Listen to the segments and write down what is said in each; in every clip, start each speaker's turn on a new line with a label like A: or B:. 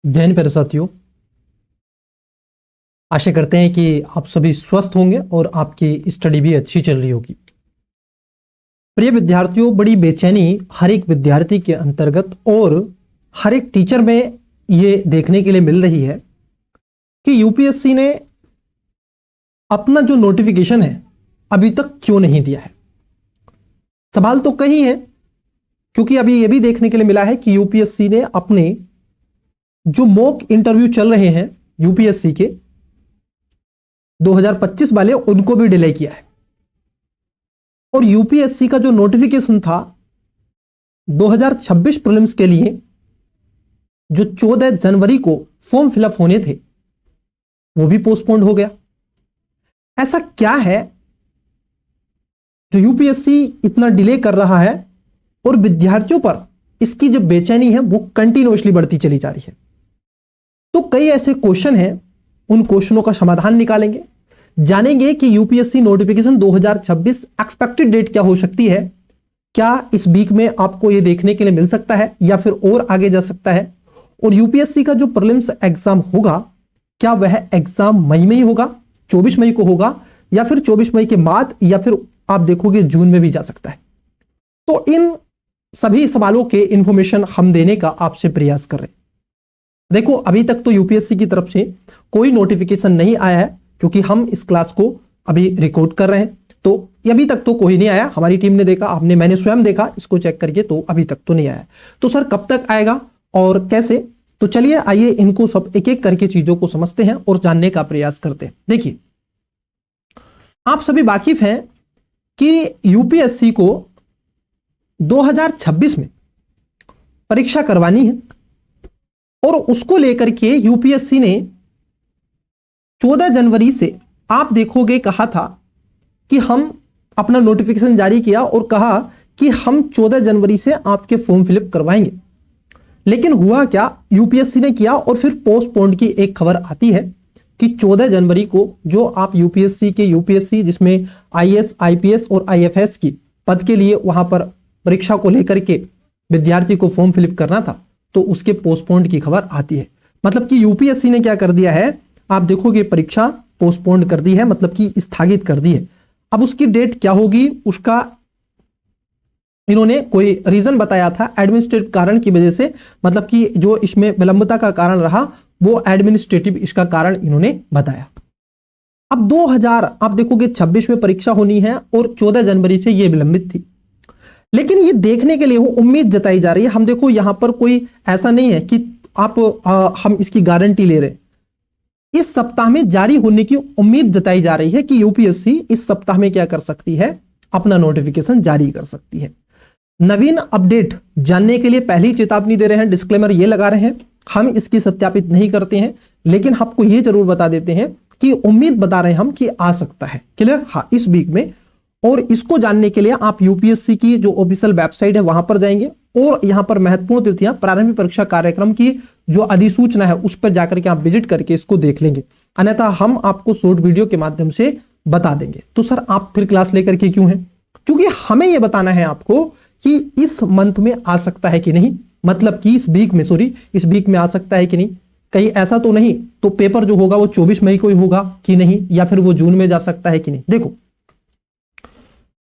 A: जय हिंद प्यारे साथियों, आशा करते हैं कि आप सभी स्वस्थ होंगे और आपकी स्टडी भी अच्छी चल रही होगी। प्रिय विद्यार्थियों, बड़ी बेचैनी हर एक विद्यार्थी के अंतर्गत और हर एक टीचर में ये देखने के लिए मिल रही है कि यूपीएससी ने अपना जो नोटिफिकेशन है अभी तक क्यों नहीं दिया है। सवाल तो कई है, क्योंकि अभी ये भी देखने के लिए मिला है कि यूपीएससी ने अपने जो मॉक इंटरव्यू चल रहे हैं यूपीएससी के 2025 वाले, उनको भी डिले किया है। और यूपीएससी का जो नोटिफिकेशन था 2026 प्रीलिम्स के लिए, जो 14 जनवरी को फॉर्म फिलअप होने थे, वो भी पोस्टपोन्ड हो गया। ऐसा क्या है जो यूपीएससी इतना डिले कर रहा है और विद्यार्थियों पर इसकी जो बेचैनी है वो कंटिन्यूअसली बढ़ती चली जा रही है। तो कई ऐसे क्वेश्चन हैं, उन क्वेश्चनों का समाधान निकालेंगे, जानेंगे कि यूपीएससी नोटिफिकेशन 2026 एक्सपेक्टेड डेट क्या हो सकती है, क्या इस वीक में आपको यह देखने के लिए मिल सकता है या फिर और आगे जा सकता है। और यूपीएससी का जो प्रीलिम्स एग्जाम होगा, क्या वह एग्जाम मई में ही होगा, 24 मई को होगा, या फिर 24 मई के बाद, या फिर आप देखोगे जून में भी जा सकता है। तो इन सभी सवालों के इंफॉर्मेशन हम देने का आपसे प्रयास कर रहे हैं। देखो, अभी तक तो यूपीएससी की तरफ से कोई नोटिफिकेशन नहीं आया है, क्योंकि हम इस क्लास को अभी रिकॉर्ड कर रहे हैं, तो अभी तक तो कोई नहीं आया। हमारी टीम ने देखा, मैंने स्वयं देखा इसको चेक करके, तो अभी तक तो नहीं आया। तो सर कब तक आएगा और कैसे, तो चलिए आइए इनको सब एक एक करके चीजों को समझते हैं और जानने का प्रयास करते हैं। देखिए, आप सभी वाकिफ हैं कि यूपीएससी को 2026 में परीक्षा करवानी है और उसको लेकर के यूपीएससी ने 14 जनवरी से आप देखोगे कहा था कि हम अपना नोटिफिकेशन जारी किया और कहा कि हम 14 जनवरी से आपके फॉर्म फिलअप करवाएंगे। लेकिन हुआ क्या, यूपीएससी ने किया और फिर पोस्टपोन्ड की एक खबर आती है कि 14 जनवरी को जो आप यूपीएससी जिसमें आईएएस, आईपीएस और आईएफएस की पद के लिए वहां पर परीक्षा को लेकर के विद्यार्थी को फॉर्म फिलअप करना था, तो उसके पोस्टपोन्ड की खबर आती है। मतलब कि यूपीएससी ने क्या कर दिया है, आप देखोगे परीक्षा पोस्टपोन्ड कर दी है, मतलब कि स्थगित कर दी है। अब उसकी डेट क्या होगी, उसका इन्होंने कोई रीजन बताया था एडमिनिस्ट्रेटिव कारण की वजह से, मतलब कि जो इसमें विलंबता का कारण रहा वो एडमिनिस्ट्रेटिव इसका कारण इन्होंने बताया। अब 2000 आप देखोगे 26 में परीक्षा होनी है और 14 जनवरी से ये विलंबित थी। लेकिन ये देखने के लिए वो उम्मीद जताई जा रही है। हम देखो यहां पर कोई ऐसा नहीं है कि हम इसकी गारंटी ले रहे, इस सप्ताह में जारी होने की उम्मीद जताई जा रही है कि यूपीएससी इस सप्ताह में क्या कर सकती है, अपना नोटिफिकेशन जारी कर सकती है। नवीन अपडेट जानने के लिए पहली चेतावनी दे रहे हैं, डिस्क्लेमर ये लगा रहे हैं, हम इसकी सत्यापित नहीं करते हैं, लेकिन आपको ये जरूर बता देते हैं कि उम्मीद बता रहे हैं हम कि आ सकता है। क्लियर, हाँ, इस वीक में। और इसको जानने के लिए आप यूपीएससी की जो ऑफिशियल वेबसाइट है वहां पर जाएंगे और यहां पर महत्वपूर्ण तिथियां, प्रारंभिक परीक्षा कार्यक्रम की जो अधिसूचना है उस पर जाकर के आप विजिट करके इसको देख लेंगे, अन्यथा हम आपको शॉर्ट वीडियो के माध्यम से बता देंगे। तो सर आप फिर क्लास लेकर के क्यों हैं, क्योंकि हमें यह बताना है आपको कि इस मंथ में आ सकता है कि नहीं, मतलब कि इस वीक में आ सकता है कि नहीं, कहीं ऐसा तो नहीं तो पेपर जो होगा वो 24 मई को ही होगा कि नहीं, या फिर वो जून में जा सकता है कि नहीं। देखो,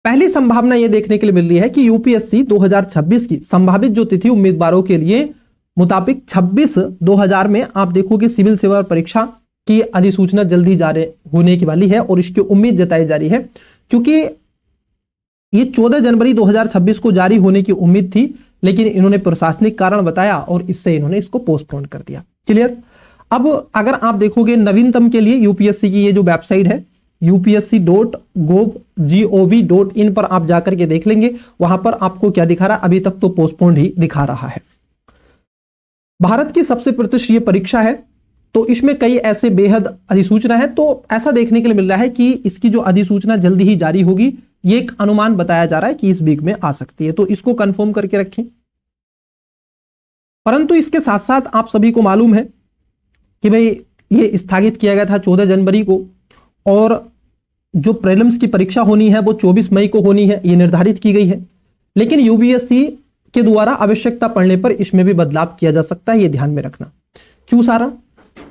A: पहली संभावना यह देखने के लिए मिल रही है कि यूपीएससी 2026 की संभावित जो तिथि उम्मीदवारों के लिए मुताबिक 26/2000 में आप देखोगे सिविल सेवा परीक्षा की अधिसूचना जल्दी जारी होने की वाली है और इसकी उम्मीद जताई जा रही है, क्योंकि ये 14 जनवरी 2026 को जारी होने की उम्मीद थी, लेकिन इन्होंने प्रशासनिक कारण बताया और इससे इन्होंने इसको पोस्टपोन कर दिया। क्लियर। अब अगर आप देखोगे नवीनतम के लिए यूपीएससी की ये जो वेबसाइट है upsc.gov.in पर आप जाकर के देख लेंगे, वहां पर आपको क्या दिखा रहा है, अभी तक तो पोस्टपोन्ड ही दिखा रहा है। भारत की सबसे प्रतिष्ठित परीक्षा है, तो इसमें कई ऐसे बेहद अधिसूचना है, तो ऐसा देखने के लिए मिल रहा है कि इसकी जो अधिसूचना जल्दी ही जारी होगी। ये एक अनुमान बताया जा रहा है कि इस वीक में आ सकती है, तो इसको कंफर्म करके रखें। परंतु इसके साथ साथ आप सभी को मालूम है कि भाई ये स्थगित किया गया था 14 जनवरी को, और जो प्रीलिम्स की परीक्षा होनी है वो 24 मई को होनी है, ये निर्धारित की गई है। लेकिन यूपीएससी के द्वारा आवश्यकता पड़ने पर इसमें भी बदलाव किया जा सकता है, ये ध्यान में रखना। क्यों सारा?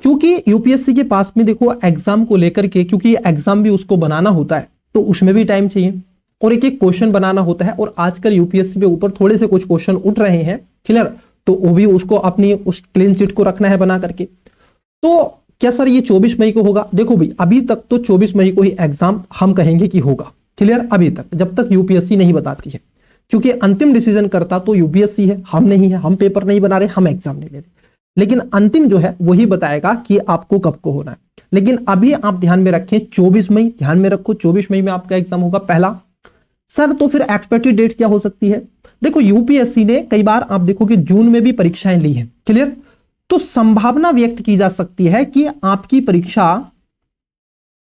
A: क्योंकि यूपीएससी के पास में देखो एग्जाम को लेकर के, क्योंकि एग्जाम भी उसको बनाना होता है तो उसमें भी टाइम चाहिए और एक एक क्वेश्चन बनाना होता है। और आजकल यूपीएससी पे ऊपर थोड़े से कुछ क्वेश्चन उठ रहे हैं, क्लियर, तो वो भी उसको अपनी उस क्लीन चिट को रखना है बना करके। तो क्या सर ये 24 मई को होगा? देखो भाई अभी तक तो 24 मई को ही एग्जाम हम कहेंगे कि होगा, क्लियर, अभी तक जब तक यूपीएससी नहीं बताती है, क्योंकि अंतिम डिसीजन करता तो यूपीएससी है, हम नहीं है, हम पेपर नहीं बना रहे, हम एग्जाम नहीं ले रहे, लेकिन अंतिम जो है वही बताएगा कि आपको कब को होना है। लेकिन अभी आप ध्यान में रखें 24 मई, ध्यान में रखो 24 मई में आपका एग्जाम होगा पहला। सर तो फिर एक्सपेक्टेड डेट क्या हो सकती है? देखो यूपीएससी ने कई बार आप देखो कि जून में भी परीक्षाएं ली है, क्लियर, तो संभावना व्यक्त की जा सकती है कि आपकी परीक्षा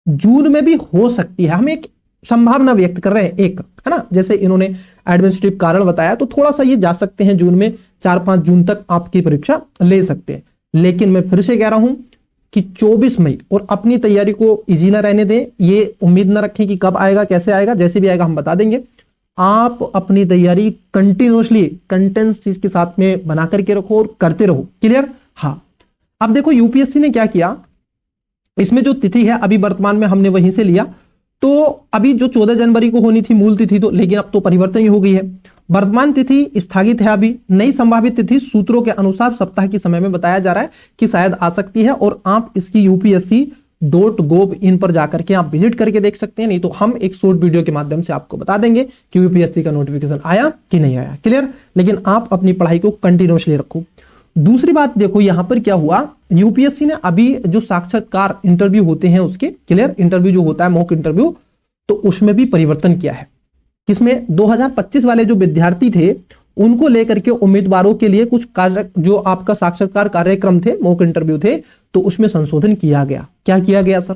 A: जून में भी हो सकती है। हम एक संभावना व्यक्त कर रहे हैं, एक है ना, जैसे इन्होंने एडमिनिस्ट्रेटिव कारण बताया तो थोड़ा सा ये जा सकते हैं जून में, 4-5 जून तक आपकी परीक्षा ले सकते हैं। लेकिन मैं फिर से कह रहा हूं कि 24 मई, और अपनी तैयारी को इजी ना रहने दें, ये उम्मीद ना रखें कि कब आएगा कैसे आएगा, जैसे भी आएगा हम बता देंगे। आप अपनी तैयारी कंटिन्यूसली कंटेंट्स चीज के साथ में बना करके रखो और करते रहो, क्लियर। हाँ, अब देखो यूपीएससी ने क्या किया, इसमें जो तिथि है अभी वर्तमान में हमने वहीं से लिया, तो अभी जो 14 जनवरी को होनी थी मूल तिथि, तो लेकिन अब तो परिवर्तन ही हो गई है। वर्तमान तिथि स्थगित है, अभी नई संभावित तिथि सूत्रों के अनुसार सप्ताह के समय में बताया जा रहा है कि शायद आ सकती है, और आप इसकी upsc.gov.in पर जाकर के आप विजिट करके देख सकते हैं, नहीं तो हम एक शॉर्ट वीडियो के माध्यम से आपको बता देंगे कि यूपीएससी का नोटिफिकेशन आया कि नहीं आया, क्लियर। लेकिन आप अपनी पढ़ाई को कंटिन्यूसली रखो। दूसरी बात देखो यहां पर क्या हुआ, यूपीएससी ने अभी जो साक्षात्कार इंटरव्यू होते हैं उसके, क्लियर, इंटरव्यू जो होता है मॉक इंटरव्यू, तो उसमें भी परिवर्तन किया है। किसमें? 2025 वाले जो विद्यार्थी थे उनको लेकर के उम्मीदवारों के लिए कुछ कार्य, जो आपका साक्षात्कार कार्यक्रम थे, मॉक इंटरव्यू थे, तो उसमें संशोधन किया गया। क्या किया गया सर?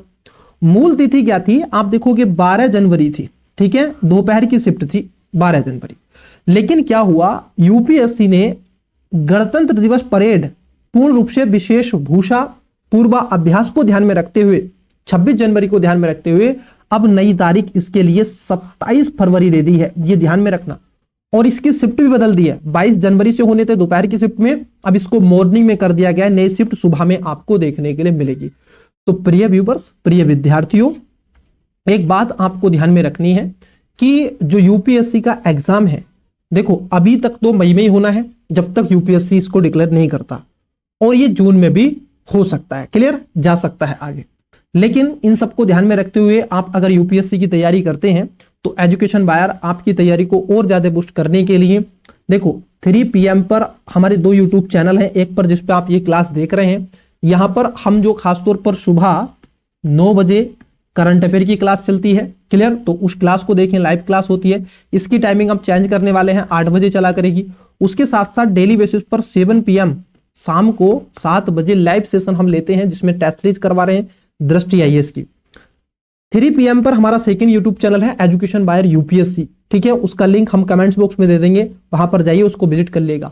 A: मूल तिथि क्या थी? आप देखोगे 12 जनवरी थी, ठीक है, दोपहर की शिफ्ट थी 12 जनवरी। लेकिन क्या हुआ, यूपीएससी ने गणतंत्र दिवस परेड पूर्ण रूप से विशेष भूषा पूर्वाभ्यास को ध्यान में रखते हुए 26 जनवरी को ध्यान में रखते हुए अब नई तारीख इसके लिए 27 फरवरी दे दी है, ये ध्यान में रखना। और इसकी शिफ्ट भी बदल दी है, 22 जनवरी से होने थे दोपहर की शिफ्ट में, अब इसको मॉर्निंग में कर दिया गया है, नई शिफ्ट सुबह में आपको देखने के लिए मिलेगी। तो प्रिय व्यूवर्स, प्रिय विद्यार्थियों, एक बात आपको ध्यान में रखनी है कि जो यूपीएससी का एग्जाम है, देखो अभी तक तो मई में ही होना है जब तक यूपीएससी इसको डिक्लेयर नहीं करता, और ये जून में भी हो सकता है, क्लियर, जा सकता है आगे। लेकिन इन सबको ध्यान में रखते हुए आप अगर यूपीएससी की तैयारी करते हैं तो एजुकेशन बायर आपकी तैयारी को और ज्यादा बूस्ट करने के लिए देखो 3 PM पर हमारे 2 यूट्यूब चैनल हैं, एक पर जिस पे आप ये क्लास देख रहे हैं, यहां पर हम जो खासतौर पर सुबह 9 बजे करंट अफेयर की क्लास चलती है, क्लियर, तो उस क्लास को देखें, लाइव क्लास होती है। इसकी टाइमिंग हम चेंज करने वाले हैं, 8 बजे चला करेगी। उसके साथ साथ डेली बेसिस पर 7 PM शाम को 7 बजे लाइव सेशन हम लेते हैं, जिसमें टेस्ट सीरीज करवा रहे हैं दृष्टि IAS की। 3 PM पर हमारा सेकंड यूट्यूब चैनल है एजुकेशन बायर यूपीएससी, ठीक है, उसका लिंक हम कमेंट्स बॉक्स में दे देंगे, वहां पर जाइए, उसको विजिट कर लेगा।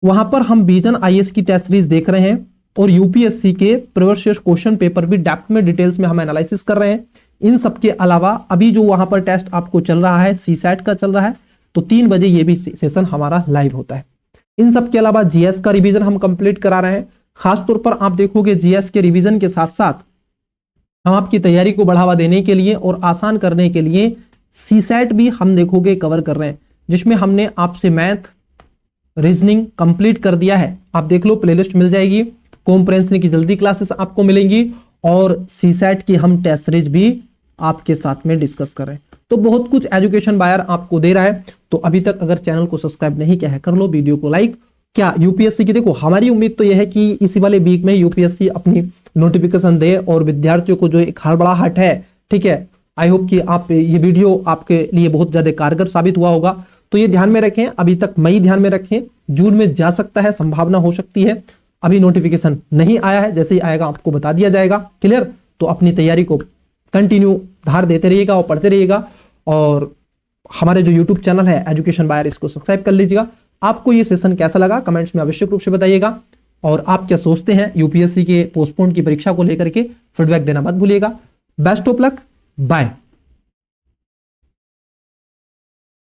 A: वहां पर हम विजन IAS की टेस्ट सीरीज देख रहे हैं और यूपीएससी के प्रीवियस क्वेश्चन पेपर भी डेप्थ में डिटेल्स में हम एनालिसिस कर रहे हैं। इन सब के अलावा अभी जो वहां पर टेस्ट आपको चल रहा है CSAT का चल रहा है, तो 3 बजे ये भी सेशन हमारा लाइव होता है। इन सब के अलावा GS का रिवीजन हम कंप्लीट करा रहे हैं। खासतौर पर आप देखोगे GS के रिवीजन के साथ साथ हम आपकी तैयारी को बढ़ावा देने के लिए और आसान करने के लिए CSAT भी हम देखोगे कवर कर रहे हैं, जिसमें हमने आपसे मैथ रीजनिंग कंप्लीट कर दिया है। आप देख लो, प्लेलिस्ट मिल जाएगी, कॉम्प्रिहेंशन की जल्दी क्लासेस आपको मिलेंगी, और CSAT की हम टेस्ट सीरीज भी आपके साथ में डिस्कस कर रहे हैं। तो बहुत कुछ एजुकेशन बायर आपको दे रहा है। तो अभी तक अगर चैनल को सब्सक्राइब नहीं किया है, कर लो, वीडियो को लाइक। क्या यूपीएससी की, देखो हमारी उम्मीद तो यह है कि इसी वाले वीक में यूपीएससी अपनी नोटिफिकेशन दे और विद्यार्थियों को जो एक हड़बड़ाहट है, ठीक है, आई होप कि आप ये वीडियो आपके लिए बहुत ज्यादा कारगर साबित हुआ होगा। तो ये ध्यान में रखें, अभी तक मई ध्यान में रखें, जून में जा सकता है, संभावना हो सकती है। अभी नोटिफिकेशन नहीं आया है, जैसे ही आएगा आपको बता दिया जाएगा, क्लियर। तो अपनी तैयारी को कंटिन्यू धार देते रहिएगा और पढ़ते रहिएगा, और हमारे जो यूट्यूब चैनल है एजुकेशन बायर, इसको सब्सक्राइब कर लीजिएगा। आपको ये सेशन कैसा लगा कमेंट्स में आवश्यक रूप से बताइएगा, और आप क्या सोचते हैं यूपीएससी के पोस्टपोन की परीक्षा को लेकर के फीडबैक देना मत भूलिएगा। Best of luck, bye.